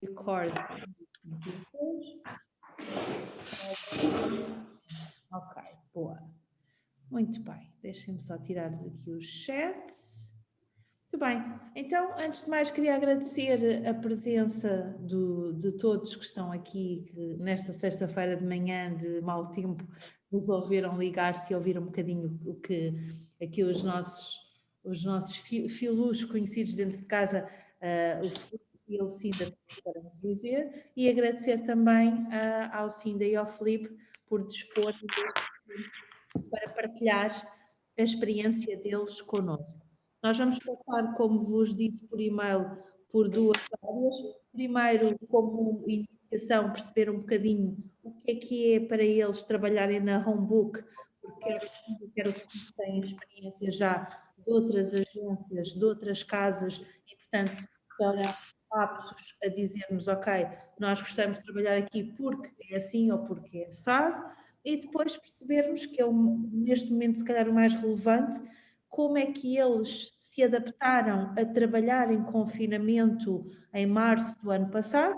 record. Ok, boa. Muito bem. Deixem-me só tirar aqui o chat. Muito bem. Então, antes de mais, queria agradecer a presença de todos que estão aqui, que nesta sexta-feira de manhã de mau tempo resolveram ligar-se e ouvir um bocadinho o que aqui os nossos filhos conhecidos dentro de casa, o Filipe e a Lucinda, para nos dizer, e agradecer também ao Lucinda e ao Filipe por dispor para partilhar a experiência deles connosco. Nós vamos passar, como vos disse por e-mail, por duas áreas. Primeiro, como iniciação, perceber um bocadinho o que é para eles trabalharem na Homebook, porque quer o Filipe tem experiência já de outras agências, de outras casas, e portanto se estarão aptos a dizer-nos, ok, nós gostamos de trabalhar aqui porque é assim ou porque é assado, e depois percebermos que é neste momento se calhar o mais relevante, como é que eles se adaptaram a trabalhar em confinamento em março do ano passado.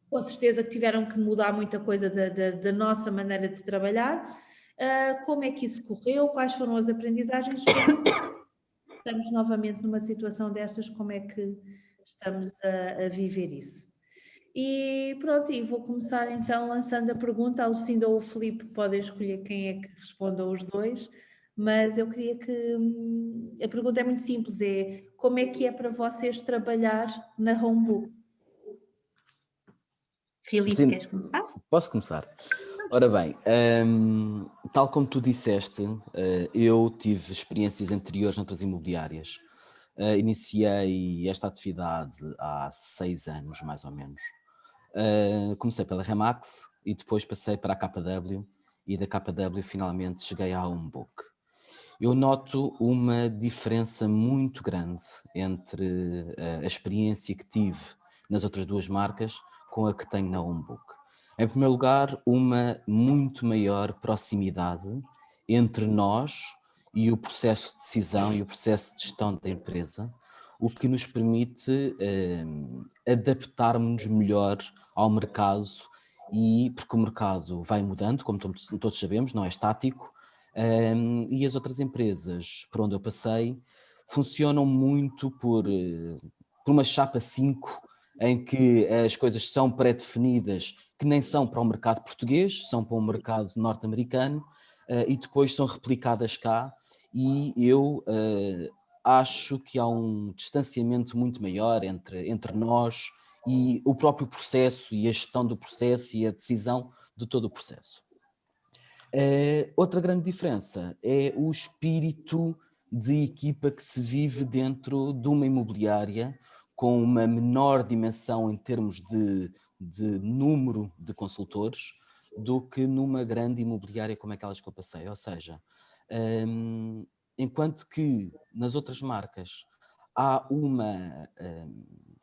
Com certeza que tiveram que mudar muita coisa da nossa maneira de trabalhar. Como é que isso correu? Quais foram as aprendizagens? Estamos novamente numa situação destas, como é que estamos a viver isso? E pronto, e vou começar então lançando a pergunta. A Lucinda ou o Filipe podem escolher quem é que responda aos dois, mas eu queria que a pergunta é muito simples, é como é que é para vocês trabalhar na Homebook? Filipe, Sim, queres começar? posso começar. Ora bem, tal como tu disseste, eu tive experiências anteriores noutras imobiliárias. Iniciei esta atividade há 6 anos, mais ou menos. Comecei pela Remax e depois passei para a KW e da KW finalmente cheguei à Homebook. Eu noto uma diferença muito grande entre a experiência que tive nas outras duas marcas com a que tenho na Homebook. Em primeiro lugar, uma muito maior proximidade entre nós e o processo de decisão e o processo de gestão da empresa, o que nos permite adaptarmos melhor ao mercado, e porque o mercado vai mudando, como todos sabemos, não é estático, e as outras empresas por onde eu passei funcionam muito por uma chapa 5, em que as coisas são pré-definidas, que nem são para o mercado português, são para o mercado norte-americano, e depois são replicadas cá, e eu acho que há um distanciamento muito maior entre nós e o próprio processo e a gestão do processo e a decisão de todo o processo. Outra grande diferença é o espírito de equipa que se vive dentro de uma imobiliária com uma menor dimensão em termos de número de consultores do que numa grande imobiliária como aquelas que eu passei. Ou seja, enquanto que nas outras marcas há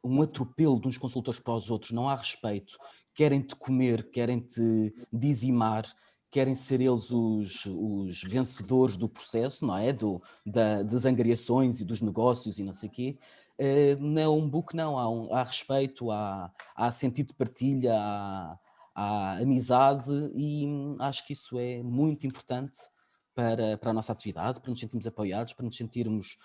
um atropelo de uns consultores para os outros, não há respeito, querem-te comer, querem-te dizimar, querem ser eles os vencedores do processo, não é? Das angariações e dos negócios e não sei o quê. Na Homebook não, há respeito, há sentido de partilha, há amizade, e acho que isso é muito importante para a nossa atividade, para nos sentirmos apoiados, para nos sentirmos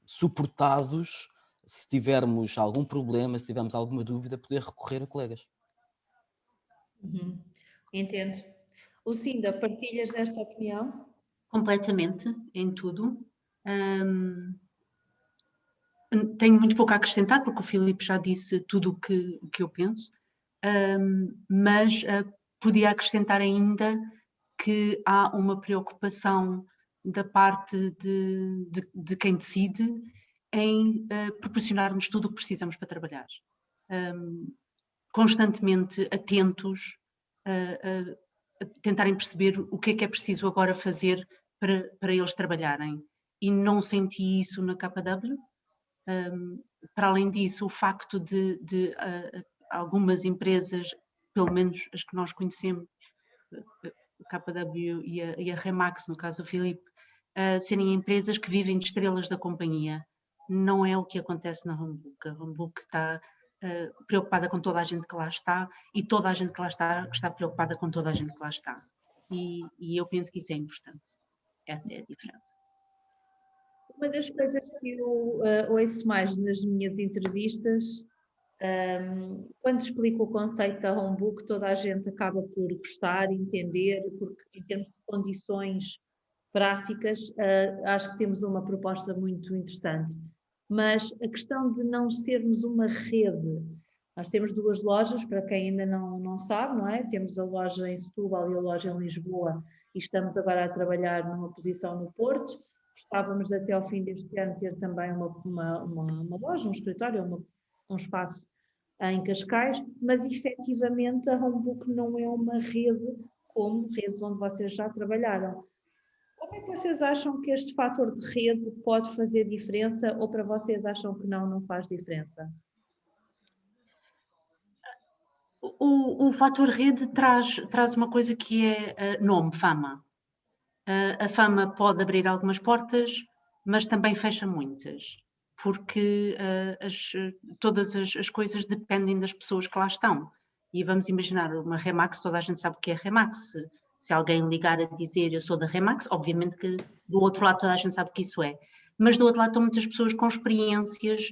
suportados, se tivermos algum problema, se tivermos alguma dúvida, poder recorrer a colegas. Entendo. Lucinda, partilhas desta opinião? Completamente, em tudo. Tenho muito pouco a acrescentar, porque o Filipe já disse tudo o que eu penso, mas podia acrescentar ainda que há uma preocupação da parte de quem decide em proporcionar-nos tudo o que precisamos para trabalhar. Constantemente atentos a tentarem perceber o que é preciso agora fazer para eles trabalharem. E não senti isso na KW. Para além disso, o facto de algumas empresas, pelo menos as que nós conhecemos, a KW e a Remax, no caso do Filipe, serem empresas que vivem de estrelas da companhia. Não é o que acontece na Homebook. A Homebook está preocupada com toda a gente que lá está e toda a gente que lá está preocupada com toda a gente que lá está. E eu penso que isso é importante. Essa é a diferença. Uma das coisas que eu ouço mais nas minhas entrevistas, quando explico o conceito da Homebook, toda a gente acaba por gostar, entender, porque em termos de condições práticas, acho que temos uma proposta muito interessante. Mas a questão de não sermos uma rede, nós temos 2 lojas, para quem ainda não sabe, não é? Temos a loja em Setúbal e a loja em Lisboa e estamos agora a trabalhar numa posição no Porto. Gostávamos de, até ao fim deste ano ter também uma loja, um escritório, um espaço em Cascais, mas efetivamente a Homebook não é uma rede como redes onde vocês já trabalharam. Como é que vocês acham que este fator de rede pode fazer diferença ou para vocês acham que não faz diferença? O fator rede traz uma coisa que é nome, fama. A fama pode abrir algumas portas, mas também fecha muitas, porque todas as coisas dependem das pessoas que lá estão. E vamos imaginar uma Remax, toda a gente sabe o que é Remax. Se alguém ligar a dizer eu sou da Remax, obviamente que do outro lado toda a gente sabe o que isso é. Mas do outro lado estão muitas pessoas com experiências,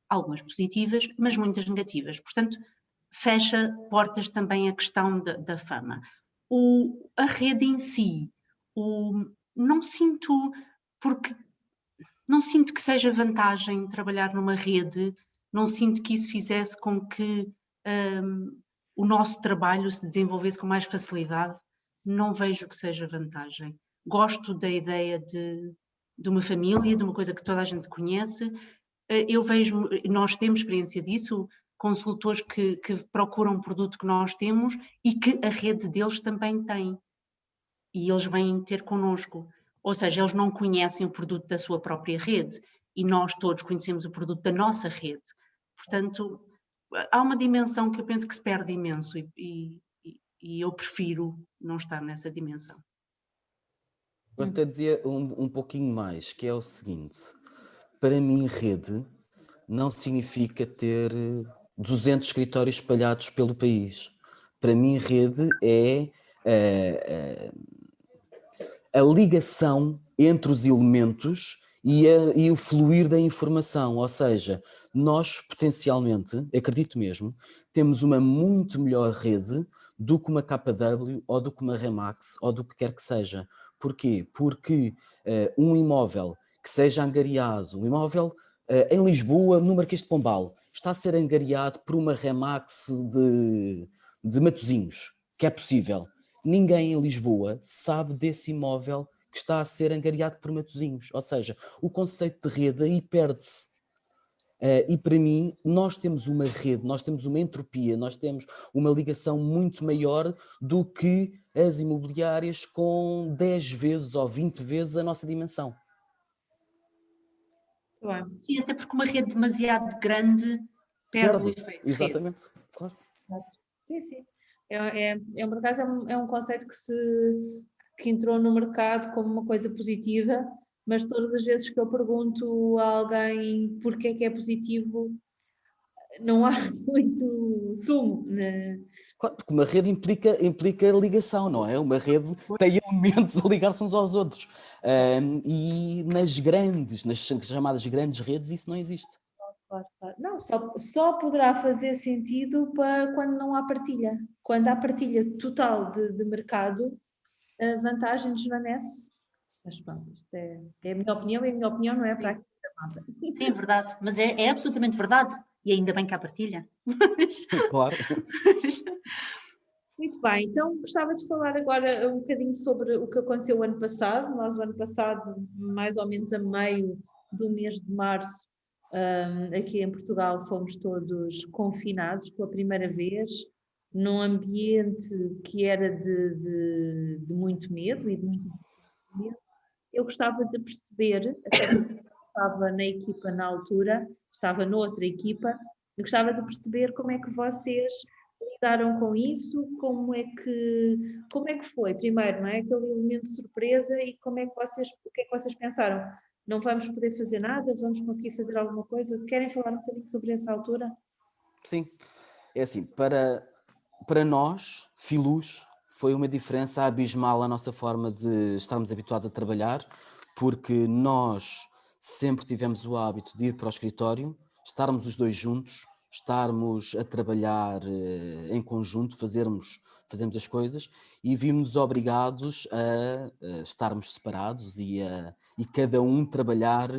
algumas positivas, mas muitas negativas. Portanto, fecha portas também a questão da fama. A rede em si, não sinto que seja vantagem trabalhar numa rede, não sinto que isso fizesse com que o nosso trabalho se desenvolvesse com mais facilidade, não vejo que seja vantagem. Gosto da ideia de uma família, de uma coisa que toda a gente conhece. Eu vejo, nós temos experiência disso, consultores que procuram um produto que nós temos e que a rede deles também tem. E eles vêm ter connosco. Ou seja, eles não conhecem o produto da sua própria rede e nós todos conhecemos o produto da nossa rede. Portanto, há uma dimensão que eu penso que se perde imenso e eu prefiro não estar nessa dimensão. Eu até dizia um pouquinho mais, que é o seguinte: para mim, rede não significa ter 200 escritórios espalhados pelo país. Para mim, rede é a ligação entre os elementos e o fluir da informação, ou seja, nós potencialmente, acredito mesmo, temos uma muito melhor rede do que uma KW ou do que uma Remax ou do que quer que seja. Porquê? Porque um imóvel que seja angariado, um imóvel em Lisboa, no Marquês de Pombal, está a ser angariado por uma Remax de Matosinhos, que é possível. Ninguém em Lisboa sabe desse imóvel que está a ser angariado por Matosinhos. Ou seja, o conceito de rede aí perde-se. E para mim, nós temos uma rede, nós temos uma entropia, nós temos uma ligação muito maior do que as imobiliárias com 10 vezes ou 20 vezes a nossa dimensão. Sim, até porque uma rede demasiado grande perde o efeito. Exatamente, rede. Claro. Sim, sim. Por acaso é um conceito que entrou no mercado como uma coisa positiva, mas todas as vezes que eu pergunto a alguém porque é que é positivo, não há muito sumo. Né? Claro, porque uma rede implica ligação, não é? Uma rede tem elementos a ligar-se uns aos outros. E nas chamadas grandes redes, isso não existe. Claro. Não, só poderá fazer sentido para quando não há partilha. Quando há partilha total de mercado, a vantagem desvanece. Mas pronto, isto é a minha opinião, e a minha opinião não é para aqui da malta. Sim, verdade, mas é absolutamente verdade. E ainda bem que há partilha. Claro. Muito bem, então gostava de falar agora um bocadinho sobre o que aconteceu o ano passado. Nós, o ano passado, mais ou menos a meio do mês de março, aqui em Portugal, fomos todos confinados pela primeira vez, num ambiente que era de muito medo e de muito medo. Eu gostava de perceber, até porque estava na equipa na altura, estava noutra equipa, eu gostava de perceber como é que vocês lidaram com isso, como é que foi, primeiro, não é? Aquele elemento de surpresa e o que é que vocês pensaram? Não vamos poder fazer nada? Vamos conseguir fazer alguma coisa? Querem falar um bocadinho sobre essa altura? Sim, é assim, para nós, Filus, foi uma diferença abismal a nossa forma de estarmos habituados a trabalhar, porque nós sempre tivemos o hábito de ir para o escritório, estarmos os dois juntos, estarmos a trabalhar em conjunto, fazermos as coisas, e vimos-nos obrigados a estarmos separados e cada um trabalhar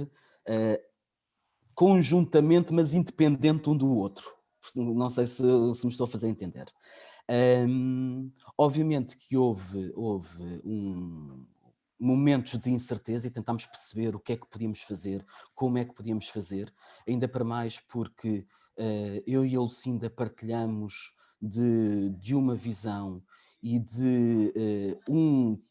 conjuntamente, mas independente um do outro. Não sei se me estou a fazer entender. Obviamente que houve momentos de incerteza e tentámos perceber o que é que podíamos fazer, como é que podíamos fazer, ainda para mais porque eu e a Lucinda partilhamos de uma visão e de um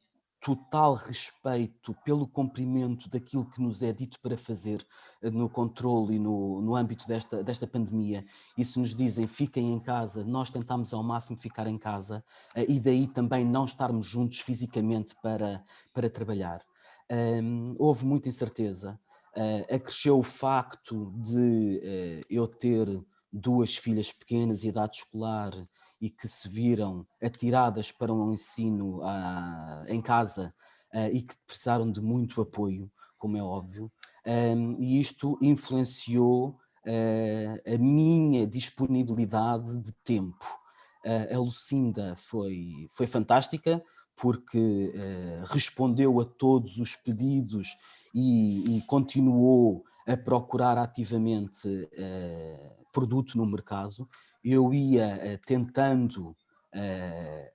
total respeito pelo cumprimento daquilo que nos é dito para fazer no controle e no âmbito desta pandemia. E se nos dizem fiquem em casa, nós tentamos ao máximo ficar em casa e daí também não estarmos juntos fisicamente para trabalhar. Houve muita incerteza. Acresceu o facto de eu ter 2 filhas pequenas em idade escolar e que se viram atiradas para um ensino em casa e que precisaram de muito apoio, como é óbvio, e isto influenciou a minha disponibilidade de tempo. A Lucinda foi fantástica porque respondeu a todos os pedidos e continuou a procurar ativamente produto no mercado. Eu ia tentando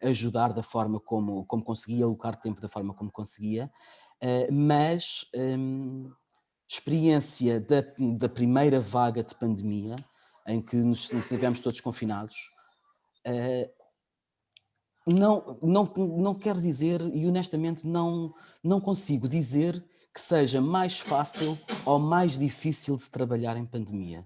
ajudar da forma como conseguia, alocar tempo da forma como conseguia, mas experiência da primeira vaga de pandemia, em que nos tivemos todos confinados, não quero dizer, e honestamente não consigo dizer que seja mais fácil ou mais difícil de trabalhar em pandemia.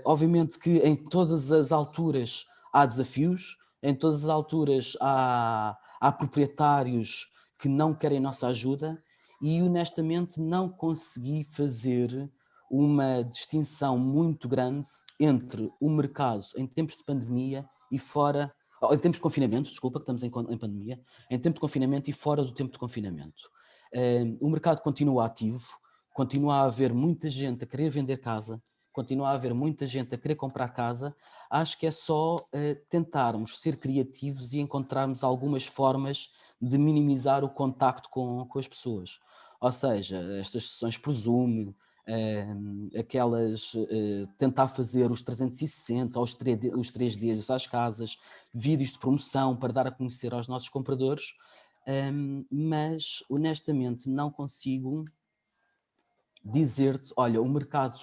Obviamente que em todas as alturas há desafios, em todas as alturas há proprietários que não querem nossa ajuda e honestamente não consegui fazer uma distinção muito grande entre o mercado em tempos de pandemia e fora, em tempos de confinamento, desculpa, que estamos em pandemia, em tempo de confinamento e fora do tempo de confinamento. O mercado continua ativo, continua a haver muita gente a querer vender casa, continua a haver muita gente a querer comprar casa. Acho que é só tentarmos ser criativos e encontrarmos algumas formas de minimizar o contacto com as pessoas. Ou seja, estas sessões por Zoom, aquelas, tentar fazer os 360 ou os 3 dias às casas, vídeos de promoção para dar a conhecer aos nossos compradores, mas honestamente não consigo dizer-te, olha, o mercado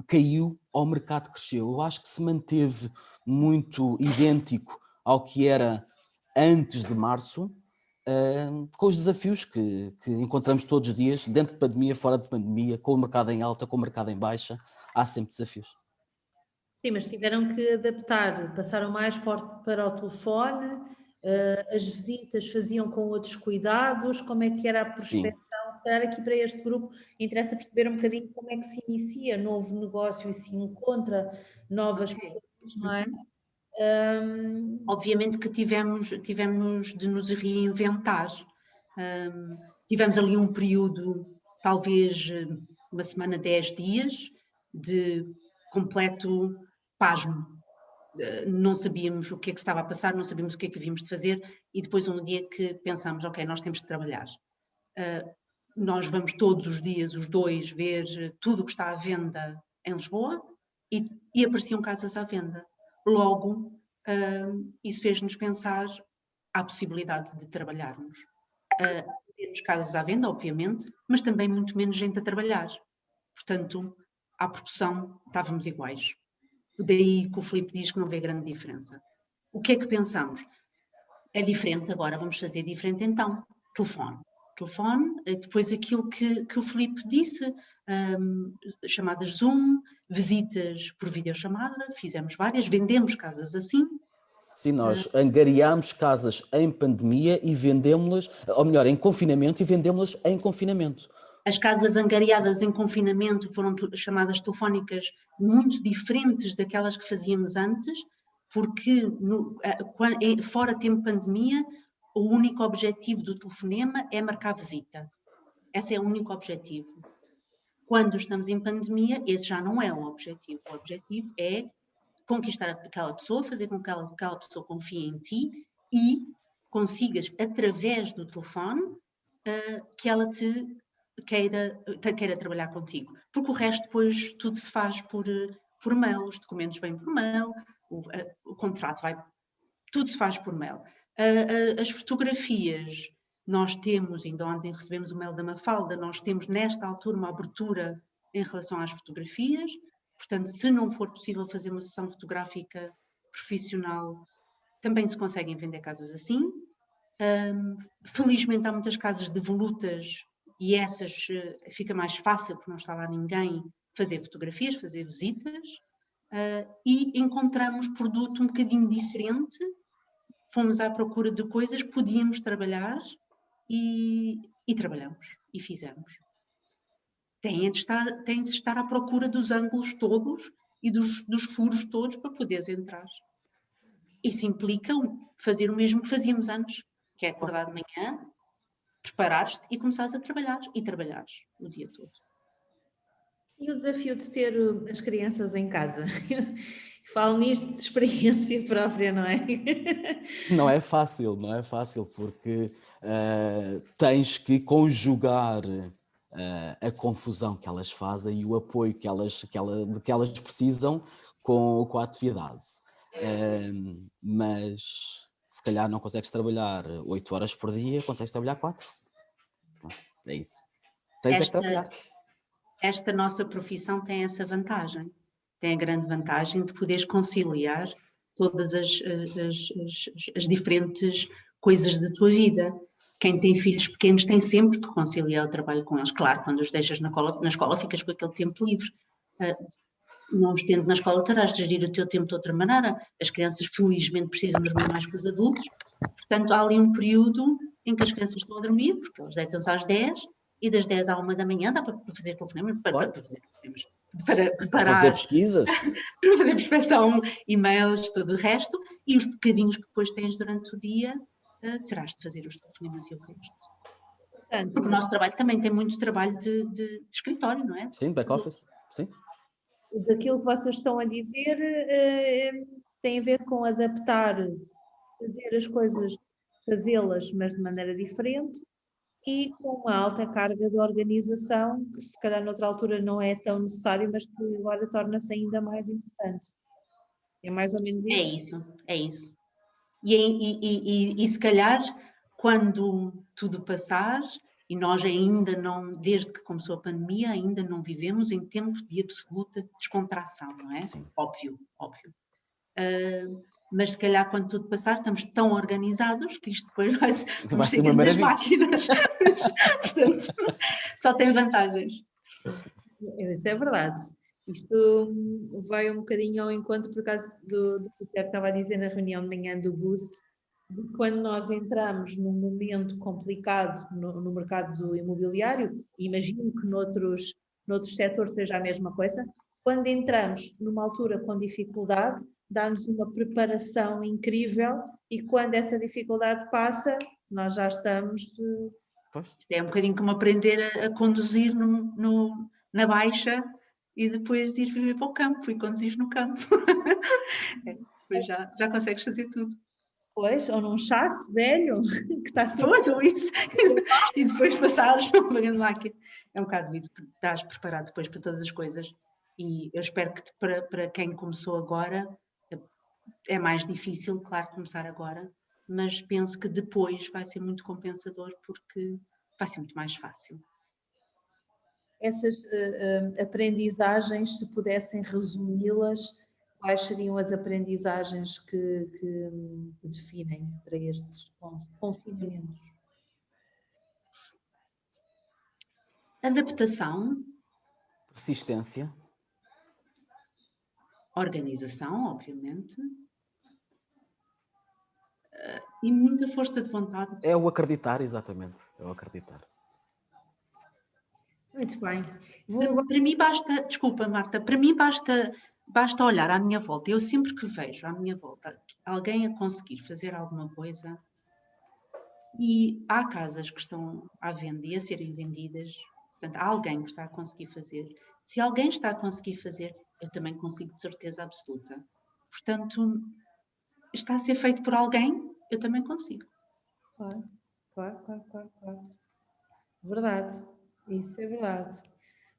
caiu ou o mercado cresceu. Eu acho que se manteve muito idêntico ao que era antes de março, com os desafios que encontramos todos os dias, dentro de pandemia, fora de pandemia, com o mercado em alta, com o mercado em baixa, há sempre desafios. Sim, mas tiveram que adaptar, passaram mais para o telefone, as visitas faziam com outros cuidados, como é que era a prospecção? Se calhar aqui para este grupo interessa perceber um bocadinho como é que se inicia novo negócio e se encontra novas pessoas, não é? Obviamente que tivemos de nos reinventar. Tivemos ali um período, talvez uma semana, 10 dias, de completo pasmo. Não sabíamos o que é que estava a passar, não sabíamos o que é que havíamos de fazer e depois um dia que pensámos, ok, nós temos que trabalhar. Nós vamos todos os dias, os dois, ver tudo o que está à venda em Lisboa e apareciam casas à venda. Logo, isso fez-nos pensar à possibilidade de trabalharmos. Temos casas à venda, obviamente, mas também muito menos gente a trabalhar. Portanto, à proporção, estávamos iguais. Daí que o Filipe diz que não vê grande diferença. O que é que pensamos? É diferente agora, vamos fazer diferente então. Telefone, depois aquilo que o Filipe disse, chamadas Zoom, visitas por videochamada, fizemos várias, vendemos casas assim. Sim, nós angariámos casas em pandemia e vendemos-las, ou melhor, em confinamento e vendemos-las em confinamento. As casas angariadas em confinamento foram chamadas telefónicas muito diferentes daquelas que fazíamos antes, porque fora tempo de pandemia, o único objetivo do telefonema é marcar visita. Esse é o único objetivo. Quando estamos em pandemia, esse já não é o objetivo. O objetivo é conquistar aquela pessoa, fazer com que aquela pessoa confie em ti e consigas, através do telefone, que ela te queira trabalhar contigo. Porque o resto depois tudo se faz por mail, os documentos vêm por mail, o contrato vai, tudo se faz por mail. As fotografias, nós temos, ainda ontem recebemos o mail da Mafalda, nós temos nesta altura uma abertura em relação às fotografias, portanto, se não for possível fazer uma sessão fotográfica profissional, também se conseguem vender casas assim. Felizmente há muitas casas devolutas e essas fica mais fácil porque não está lá ninguém fazer fotografias, fazer visitas, e encontramos produto um bocadinho diferente, fomos à procura de coisas que podíamos trabalhar e trabalhamos e fizemos. Tem de estar à procura dos ângulos todos e dos furos todos para poderes entrar. Isso implica fazer o mesmo que fazíamos antes, que é acordar de manhã, preparares-te e começares a trabalhar. E trabalhares o dia todo. E o desafio de ter as crianças em casa? Falo nisto de experiência própria, não é? Não é fácil, porque tens que conjugar a confusão que elas fazem e o apoio que elas precisam com a atividade. Mas se calhar não consegues trabalhar 8 horas por dia, consegues trabalhar 4. É isso. Tens que trabalhar. Esta nossa profissão tem essa vantagem. Tem a grande vantagem de poderes conciliar todas as diferentes coisas da tua vida. Quem tem filhos pequenos tem sempre que conciliar o trabalho com eles. Claro, quando os deixas na escola ficas com aquele tempo livre. Não os tendo na escola, terás de gerir o teu tempo de outra maneira. As crianças, felizmente, precisam dormir mais que os adultos. Portanto, há ali um período em que as crianças estão a dormir, porque eles deitam-se às 10 e das 10 à 1 da manhã dá para fazer telefonemas, para preparar, fazer pesquisas, para fazer prospeção, e-mails, todo o resto, e os bocadinhos que depois tens durante o dia, terás de fazer os telefonemas e o resto. Porque o nosso trabalho também tem muito trabalho de escritório, não é? Sim, back-office, sim. Daquilo que vocês estão a dizer tem a ver com adaptar, fazer as coisas, fazê-las, mas de maneira diferente, e com uma alta carga de organização, que se calhar noutra altura não é tão necessário, mas que agora torna-se ainda mais importante. É mais ou menos isso? É isso. E se calhar, quando tudo passar, e nós ainda não, desde que começou a pandemia, ainda não vivemos em tempos de absoluta descontração, não é? Sim. Óbvio. Mas se calhar quando tudo passar estamos tão organizados que isto depois vai ser uma maravilha. Máquinas. Portanto, só tem vantagens. Isso é verdade. Isto vai um bocadinho ao encontro, por causa do que o Tiago estava a dizer na reunião de manhã do Boost, de quando nós entramos num momento complicado no mercado imobiliário, imagino que noutros setores seja a mesma coisa, quando entramos numa altura com dificuldade, dá-nos uma preparação incrível e quando essa dificuldade passa, nós já estamos... É um bocadinho como aprender a conduzir na baixa e depois ir viver para o campo e conduzir no campo. Depois já consegues fazer tudo. Pois, ou num chasso velho que está assim. Pois, ou isso. E depois passares para uma grande máquina. É um bocado isso, porque estás preparado depois para todas as coisas. E eu espero que para quem começou agora, é mais difícil, claro, começar agora, mas penso que depois vai ser muito compensador porque vai ser muito mais fácil. Essas aprendizagens, se pudessem resumi-las, quais seriam as aprendizagens que definem para estes confinamentos? Adaptação. Persistência. Organização, obviamente. E muita força de vontade. É o acreditar, exatamente. É o acreditar. Muito bem. Vou Para mim basta, desculpa Marta, para mim basta olhar à minha volta. Eu sempre que vejo à minha volta alguém a conseguir fazer alguma coisa, e há casas que estão à venda e a serem vendidas, portanto há alguém que está a conseguir fazer. Se alguém está a conseguir fazer, eu também consigo de certeza absoluta. Portanto, está a ser feito por alguém, eu também consigo. Claro, claro, claro, claro, claro. Verdade, isso é verdade.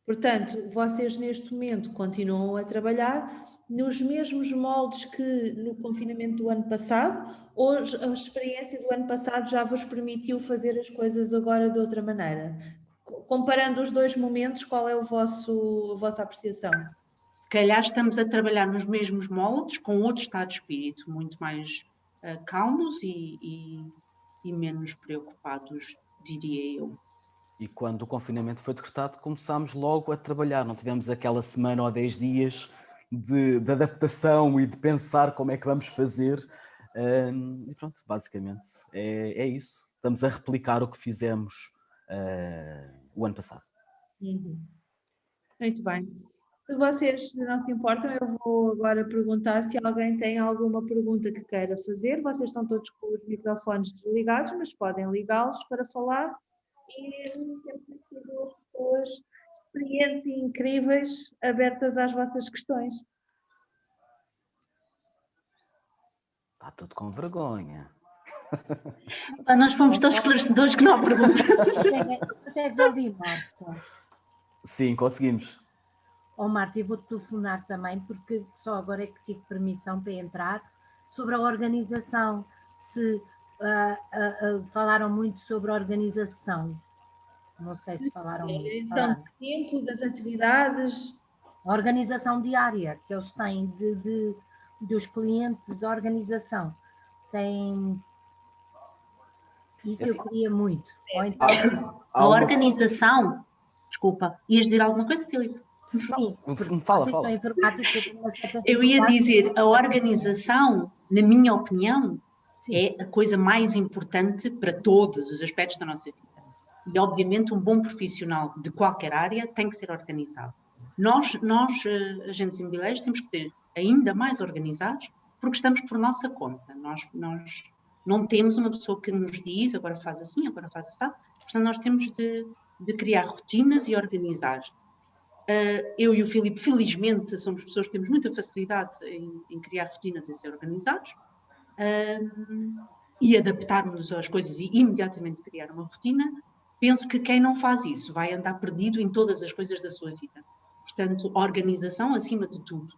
Portanto, vocês neste momento continuam a trabalhar nos mesmos moldes que no confinamento do ano passado, ou a experiência do ano passado já vos permitiu fazer as coisas agora de outra maneira? Comparando os dois momentos, qual é a vossa apreciação? Se calhar estamos a trabalhar nos mesmos moldes, com outro estado de espírito, muito mais calmos e menos preocupados, diria eu. E quando o confinamento foi decretado, começámos logo a trabalhar, não tivemos aquela semana ou 10 dias de adaptação e de pensar como é que vamos fazer. E pronto, basicamente é isso. Estamos a replicar o que fizemos o ano passado. Muito bem. Se vocês não se importam, eu vou agora perguntar se alguém tem alguma pergunta que queira fazer. Vocês estão todos com os microfones desligados, mas podem ligá-los para falar. E temos aqui duas pessoas experientes e incríveis, abertas às vossas questões. Está tudo com vergonha. Nós fomos tão esclarecedores que não há perguntas. Consegues ouvir, Marta? Sim, conseguimos. Marta, eu vou-te telefonar também, porque só agora é que tive permissão para entrar, sobre a organização. Se falaram muito sobre a organização. Não sei se falaram muito. São do tempo, das atividades. A organização diária que eles têm dos clientes, a organização. Tem... Isso eu queria muito. Ou então... A organização... Desculpa, ias dizer alguma coisa, Filipe? Sim, fala. Eu ia dizer, a organização, na minha opinião, sim, é a coisa mais importante para todos os aspectos da nossa vida. E, obviamente, um bom profissional de qualquer área tem que ser organizado. Nós agentes imobiliários, temos que ter ainda mais organizados, porque estamos por nossa conta. Nós não temos uma pessoa que nos diz, agora faz assim, agora faz assim. Portanto, nós temos de criar rotinas e organizar. Eu e o Filipe, felizmente, somos pessoas que temos muita facilidade em criar rotinas e ser organizados, e adaptarmos às coisas e imediatamente criar uma rotina. Penso que quem não faz isso vai andar perdido em todas as coisas da sua vida. Portanto, organização acima de tudo.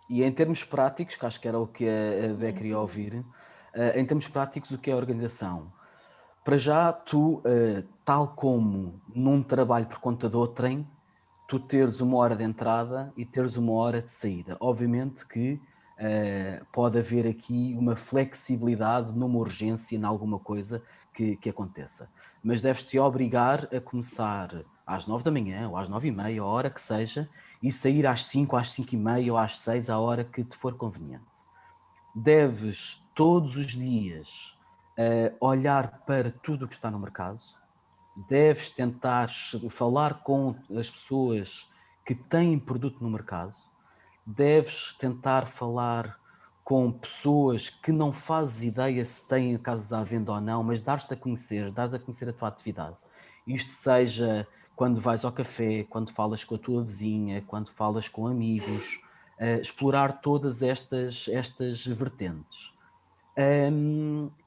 E em termos práticos, que acho que era o que a Bé queria ouvir, em termos práticos, o que é a organização? Para já, tu, tal como num trabalho por conta de outrem, tu teres uma hora de entrada e teres uma hora de saída. Obviamente que pode haver aqui uma flexibilidade numa urgência, em alguma coisa que aconteça. Mas deves-te obrigar a começar às 9 da manhã, ou às 9h30, a hora que seja, e sair às 5, às 5h30 ou às 6, a hora que te for conveniente. Deves, todos os dias, olhar para tudo o que está no mercado. Deves tentar falar com as pessoas que têm produto no mercado. Deves tentar falar com pessoas que não fazes ideia se têm casas à venda ou não, mas dás-te a conhecer, dás a conhecer a tua atividade. Isto seja quando vais ao café, quando falas com a tua vizinha, quando falas com amigos, explorar todas estas vertentes.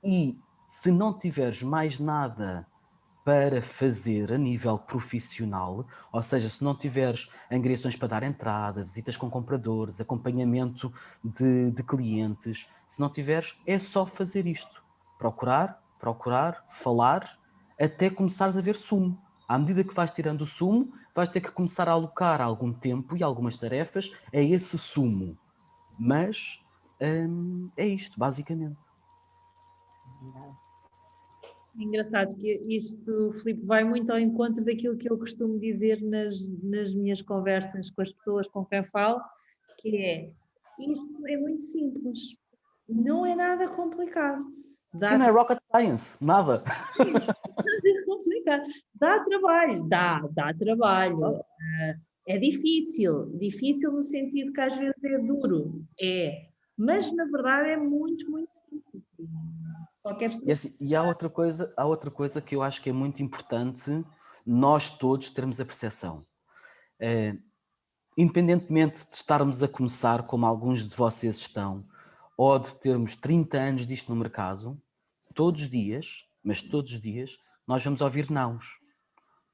E se não tiveres mais nada para fazer a nível profissional, ou seja, se não tiveres angariações para dar entrada, visitas com compradores, acompanhamento de clientes, se não tiveres, é só fazer isto. Procurar, falar, até começares a ver sumo. À medida que vais tirando o sumo, vais ter que começar a alocar algum tempo e algumas tarefas a esse sumo. Mas é isto, basicamente. Engraçado que isto, Filipe, vai muito ao encontro daquilo que eu costumo dizer nas minhas conversas com as pessoas com quem falo, que é, isto é muito simples, não é nada complicado. Sim, não é rocket science, nada. Nada complicado. brincar. Dá trabalho, dá trabalho. É difícil no sentido que às vezes é duro, mas na verdade é muito, muito simples. Qualquer pessoa... E há outra coisa que eu acho que é muito importante nós todos termos a percepção. Independentemente de estarmos a começar, como alguns de vocês estão, ou de termos 30 anos disto no mercado, todos os dias, nós vamos ouvir nãos.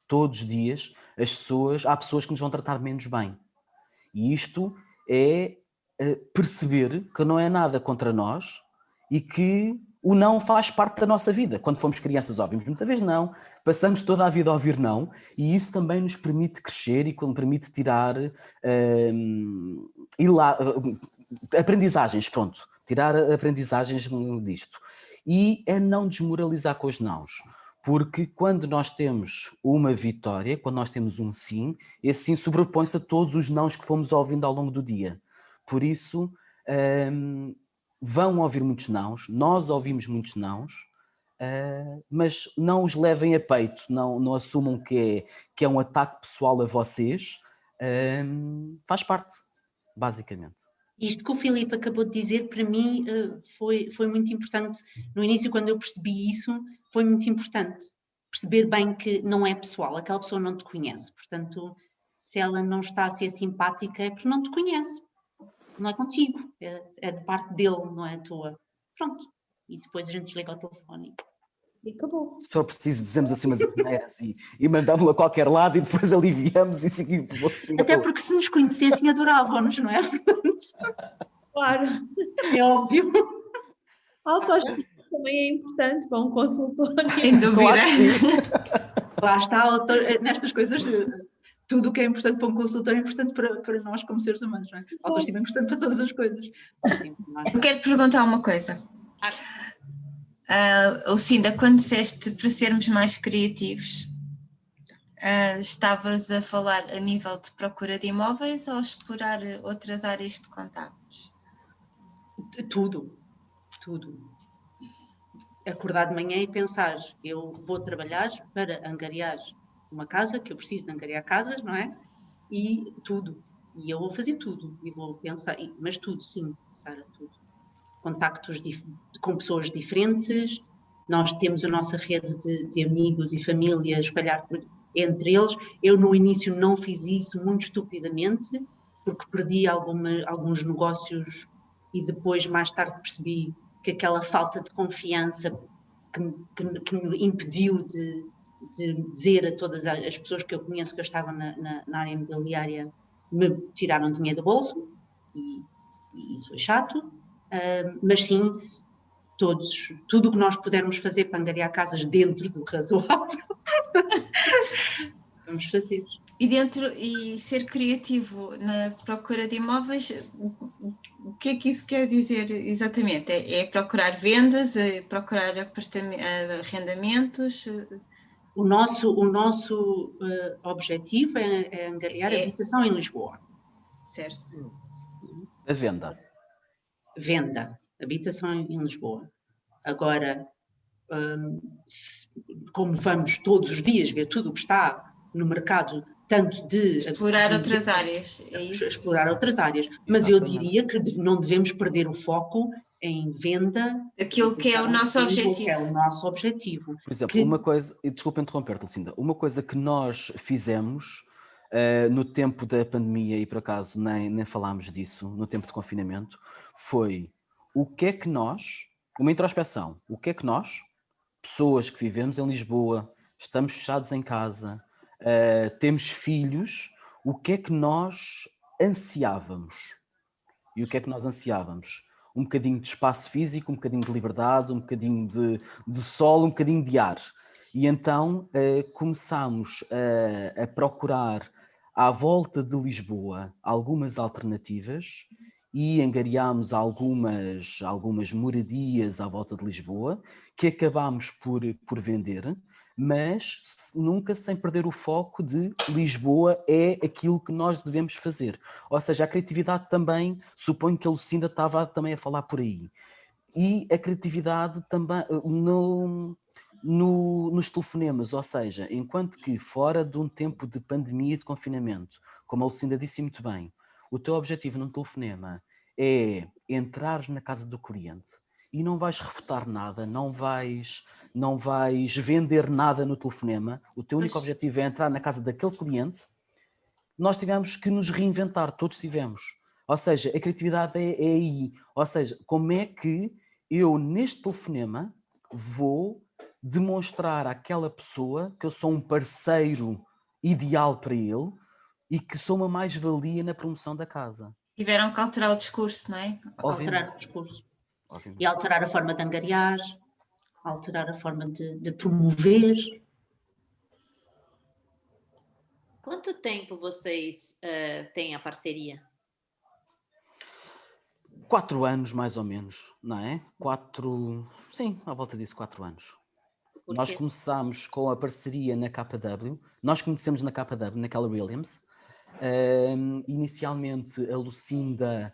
Todos os dias há pessoas que nos vão tratar menos bem. E isto é perceber que não é nada contra nós e que o não faz parte da nossa vida. Quando fomos crianças, ouvimos muitas vezes não, passamos toda a vida a ouvir não, e isso também nos permite crescer e permite tirar aprendizagens, tirar aprendizagens disto. E é não desmoralizar com os nãos. Porque quando nós temos uma vitória, quando nós temos um sim, esse sim sobrepõe-se a todos os nãos que fomos ouvindo ao longo do dia. Por isso, vão ouvir muitos nãos, nós ouvimos muitos nãos, mas não os levem a peito, não assumam que é um ataque pessoal a vocês, faz parte, basicamente. Isto que o Filipe acabou de dizer, para mim, foi muito importante. No início, quando eu percebi isso, foi muito importante. Perceber bem que não é pessoal, aquela pessoa não te conhece. Portanto, se ela não está a ser simpática, é porque não te conhece. Não é contigo, é de parte dele, não é tua. Pronto. E depois a gente desliga o telefone. E acabou. Se for preciso, dizemos assim umas asneiras e mandamos-lo a qualquer lado e depois aliviamos e seguimos. Até porque se nos conhecessem adoravam-nos, não é? Claro. É óbvio. A autoestima também é importante para um consultor. Sem dúvida. Lá está, nestas coisas, tudo o que é importante para um consultor é importante para nós como seres humanos, não é? A autoestima é importante para todas as coisas. Sim, eu quero te perguntar uma coisa. Lucinda, quando disseste para sermos mais criativos, estavas a falar a nível de procura de imóveis ou explorar outras áreas de contactos? Tudo. Acordar de manhã e pensar, eu vou trabalhar para angariar uma casa, que eu preciso de angariar casas, não é? E tudo. E eu vou fazer tudo. E vou pensar, mas tudo, sim, Sara, tudo. Contactos com pessoas diferentes, nós temos a nossa rede de amigos e família espalhar entre eles. Eu no início não fiz isso muito estupidamente, porque perdi alguns negócios e depois mais tarde percebi que aquela falta de confiança que me impediu de dizer a todas as pessoas que eu conheço que eu estava na área imobiliária me tiraram dinheiro do bolso e isso é chato. Mas sim, tudo o que nós pudermos fazer para angariar casas dentro do razoável, vamos fazer. E ser criativo na procura de imóveis, o que é que isso quer dizer exatamente? É procurar vendas, é procurar arrendamentos? O nosso objetivo é angariar habitação em Lisboa. Certo. A venda. Venda, habitação em Lisboa. Agora, como vamos todos os dias ver tudo o que está no mercado, tanto de... Explorar outras áreas, é isso? Explorar outras áreas. Mas eu diria que não devemos perder o foco em venda... Aquilo que é o nosso objetivo. Que é o nosso objetivo. Por exemplo, uma coisa, e desculpa interromper-te, Lucinda, uma coisa que nós fizemos no tempo da pandemia, e por acaso nem falámos disso, no tempo de confinamento, foi o que é que nós, uma introspeção, o que é que nós, pessoas que vivemos em Lisboa, estamos fechados em casa, temos filhos, o que é que nós ansiávamos? E o que é que nós ansiávamos? Um bocadinho de espaço físico, um bocadinho de liberdade, um bocadinho de sol, um bocadinho de ar. E então começámos a procurar à volta de Lisboa algumas alternativas e angariámos algumas moradias à volta de Lisboa que acabámos por vender, mas nunca sem perder o foco de Lisboa é aquilo que nós devemos fazer. Ou seja, a criatividade também, suponho que a Lucinda estava também a falar por aí. E a criatividade também nos telefonemas, ou seja, enquanto que fora de um tempo de pandemia e de confinamento, como a Lucinda disse muito bem, o teu objetivo num telefonema é entrar na casa do cliente e não vais refutar nada, não vais vender nada no telefonema, o teu único objetivo é entrar na casa daquele cliente. Nós tivemos que nos reinventar, todos tivemos. Ou seja, a criatividade é aí. Ou seja, como é que eu, neste telefonema, vou demonstrar àquela pessoa que eu sou um parceiro ideal para ele e que sou uma mais-valia na promoção da casa. Tiveram que alterar o discurso, não é? Alterar o discurso. Obviamente. E alterar a forma de angariar, alterar a forma de promover. Quanto tempo vocês têm a parceria? 4 anos, mais ou menos, não é? 4, sim, à volta disso, 4 anos. Nós começámos com a parceria na KW, nós conhecemos na KW, na Keller Williams. Inicialmente a Lucinda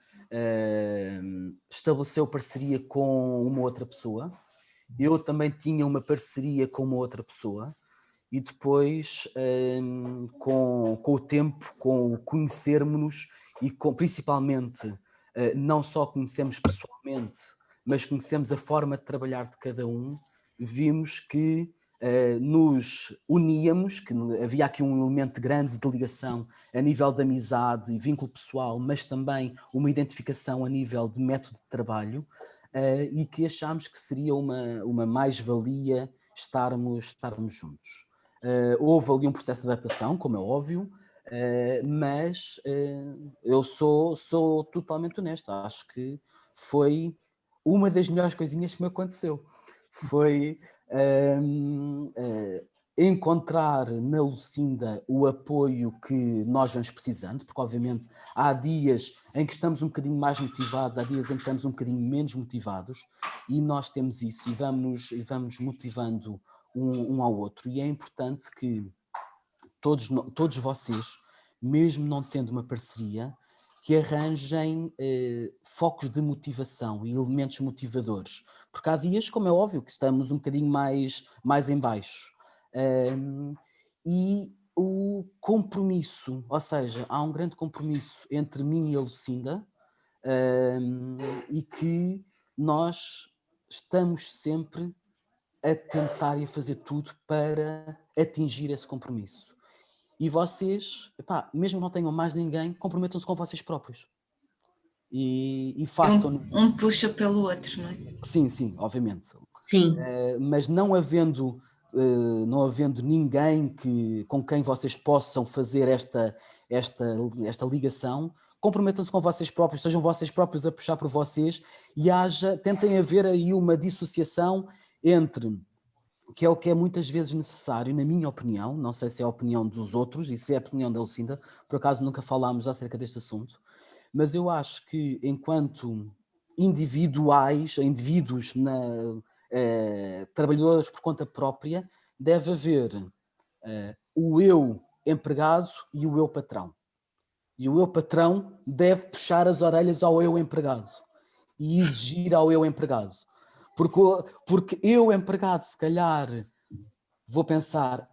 estabeleceu parceria com uma outra pessoa, eu também tinha uma parceria com uma outra pessoa e depois com o tempo, com o conhecermos-nos e principalmente não só conhecemos pessoalmente, mas conhecemos a forma de trabalhar de cada um, vimos que nos uníamos, que havia aqui um elemento grande de ligação a nível de amizade e vínculo pessoal, mas também uma identificação a nível de método de trabalho, e que achámos que seria uma mais-valia estarmos juntos. Houve ali um processo de adaptação, como é óbvio, mas eu sou totalmente honesto, acho que foi uma das melhores coisinhas que me aconteceu. Foi encontrar na Lucinda o apoio que nós vamos precisando, porque obviamente há dias em que estamos um bocadinho mais motivados, há dias em que estamos um bocadinho menos motivados, e nós temos isso e vamos motivando um ao outro, e é importante que todos vocês, mesmo não tendo uma parceria, que arranjem focos de motivação e elementos motivadores, porque há dias, como é óbvio, que estamos um bocadinho mais em baixo. E o compromisso, ou seja, há um grande compromisso entre mim e a Lucinda, e que nós estamos sempre a tentar e a fazer tudo para atingir esse compromisso. E vocês, mesmo que não tenham mais ninguém, comprometam-se com vocês próprios. E façam... Um puxa pelo outro, não é? Sim, obviamente. Sim. Mas não havendo ninguém com quem vocês possam fazer esta ligação, comprometam-se com vocês próprios, sejam vocês próprios a puxar por vocês e tentem haver aí uma dissociação entre... que é o que é muitas vezes necessário, na minha opinião, não sei se é a opinião dos outros e se é a opinião da Lucinda, por acaso nunca falámos acerca deste assunto, mas eu acho que enquanto indivíduos trabalhadores por conta própria, deve haver o eu empregado e o eu patrão. E o eu patrão deve puxar as orelhas ao eu empregado e exigir ao eu empregado. Porque eu, empregado, se calhar, vou pensar,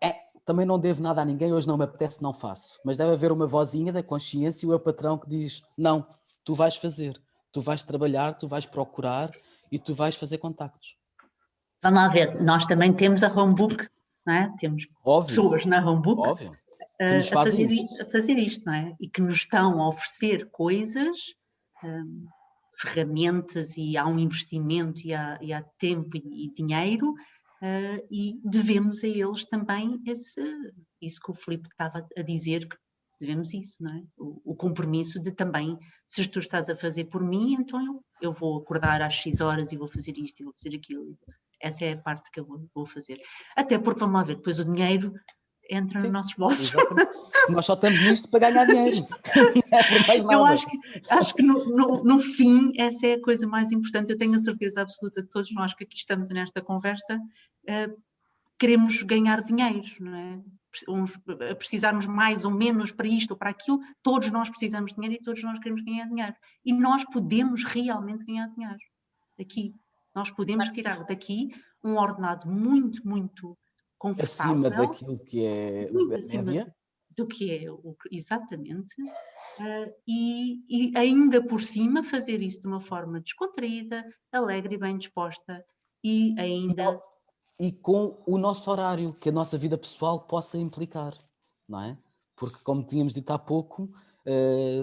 também não devo nada a ninguém, hoje não me apetece, não faço. Mas deve haver uma vozinha da consciência e o eu patrão que diz, não, tu vais fazer, tu vais trabalhar, tu vais procurar e tu vais fazer contactos. Vamos lá ver, nós também temos a Homebook, não é? Temos pessoas na Homebook a fazer isto, não é? E que nos estão a oferecer coisas... ferramentas e há um investimento e há tempo e dinheiro e devemos a eles também isso que o Filipe estava a dizer, que devemos isso, não é? O compromisso de também, se tu estás a fazer por mim, então eu vou acordar às 6 horas e vou fazer isto e vou fazer aquilo. Essa é a parte que eu vou fazer. Até porque, vamos lá ver, depois o dinheiro entra nos nossos bolsos. Nós só estamos nisto para ganhar dinheiro. Não é por mais nada. Eu acho que no fim essa é a coisa mais importante. Eu tenho a certeza absoluta que todos nós que aqui estamos nesta conversa queremos ganhar dinheiro, não é? Precisarmos mais ou menos para isto ou para aquilo, todos nós precisamos de dinheiro e todos nós queremos ganhar dinheiro. E nós podemos realmente ganhar dinheiro aqui. nós podemos tirar daqui um ordenado muito, muito confortável. Acima daquilo que é Muito a acima média. do que é exatamente, e ainda por cima fazer isso de uma forma descontraída, alegre e bem disposta, e ainda... E com o nosso horário, que a nossa vida pessoal possa implicar, não é? Porque, como tínhamos dito há pouco,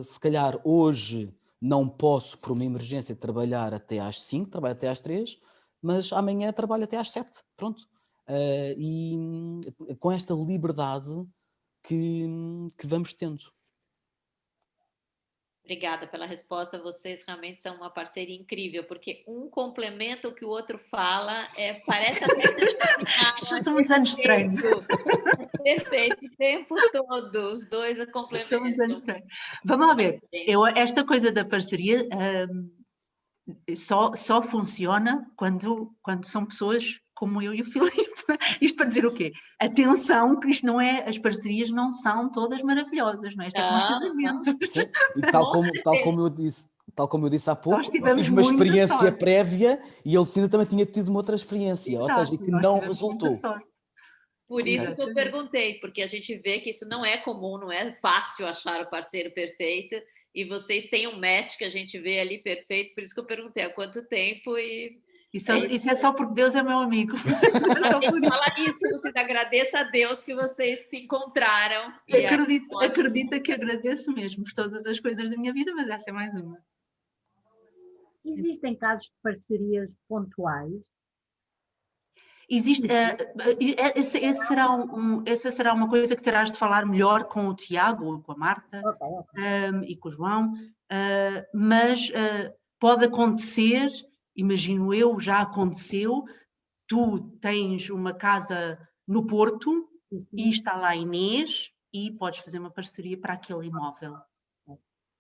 se calhar hoje não posso, por uma emergência, trabalhar até às 5, trabalho até às 3, mas amanhã trabalho até às 7, pronto. E com esta liberdade que vamos tendo. Obrigada pela resposta, vocês realmente são uma parceria incrível, porque um complementa o que o outro fala, parece até que são uns anos estranhos. Perfeito, o tempo todo, os dois complementam. São uns anos estranhos. Vamos lá ver, esta coisa da parceria só funciona quando são pessoas como eu e o Filipe. Isto para dizer o quê? Atenção, que isto não é, as parcerias não são todas maravilhosas, não é? Isto é como os casamentos. Sim, e tal como eu disse há pouco, eu tive uma experiência prévia e a Lucinda também tinha tido uma outra experiência, ou seja, que não resultou. Por isso que eu perguntei, porque a gente vê que isso não é comum, não é fácil achar o parceiro perfeito, e vocês têm um match que a gente vê ali perfeito, por isso que eu perguntei há quanto tempo e... Isso é só porque Deus é meu amigo. Fala isso, Lucinda, agradeça a Deus que vocês se encontraram. Acredita que agradeço mesmo por todas as coisas da minha vida, mas essa é mais uma. Existem casos de parcerias pontuais? Existe, essa será uma coisa que terás de falar melhor com o Tiago, com a Marta, e com o João, mas pode acontecer, imagino eu, já aconteceu, tu tens uma casa no Porto e está lá a Inês e podes fazer uma parceria para aquele imóvel.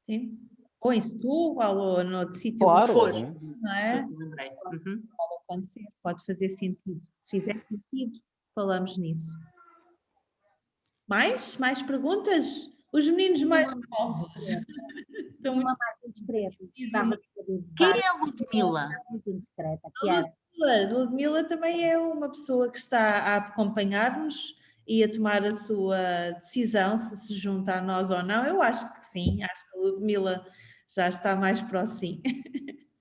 Sim. Ou em Setúbal, ou noutro sítio. Claro, não é? Lembrei. Pode acontecer, pode fazer sentido. Se fizer sentido, falamos nisso. Mais perguntas? Os meninos mais novos. Estão muito mais discretos. Quem é a Ludmila? Muito indiscreta. Ludmila também é uma pessoa que está a acompanhar-nos e a tomar a sua decisão, se junta a nós ou não. Eu acho que sim, acho que a Ludmila já está mais próxima.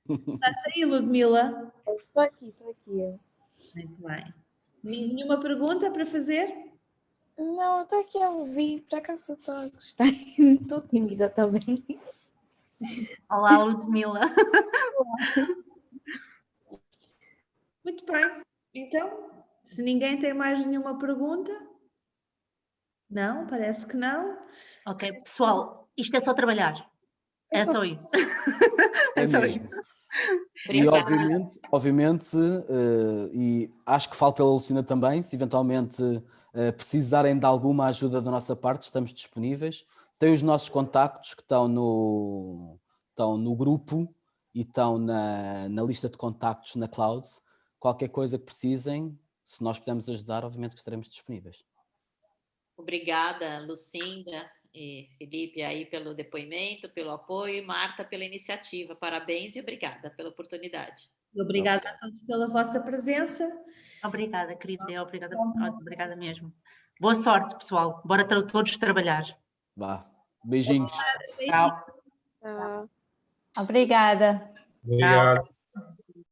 Estás aí, Ludmila? Estou aqui. Muito bem. Nenhuma pergunta para fazer? Não, eu estou aqui a ouvir, por acaso estou a gostar. Estou tímida também. Olá, Ludmila. Muito bem. Então, se ninguém tem mais nenhuma pergunta... Não, parece que não. Ok, pessoal, isto é só trabalhar. É só isso. É só isso. E obviamente, e acho que falo pela Lucinda também, se eventualmente precisarem de alguma ajuda da nossa parte, estamos disponíveis. Tem os nossos contactos que estão no grupo e estão na lista de contactos na Cloud. Qualquer coisa que precisem, se nós pudermos ajudar, obviamente que estaremos disponíveis. Obrigada, Lucinda e Filipe, aí pelo depoimento, pelo apoio, e Marta pela iniciativa. Parabéns e obrigada pela oportunidade. Obrigada a todos pela vossa presença. Obrigada, querida. Obrigada mesmo. Boa sorte, pessoal. Bora todos trabalhar. Vá. Beijinhos. Tchau. Tá. Obrigada. Obrigado.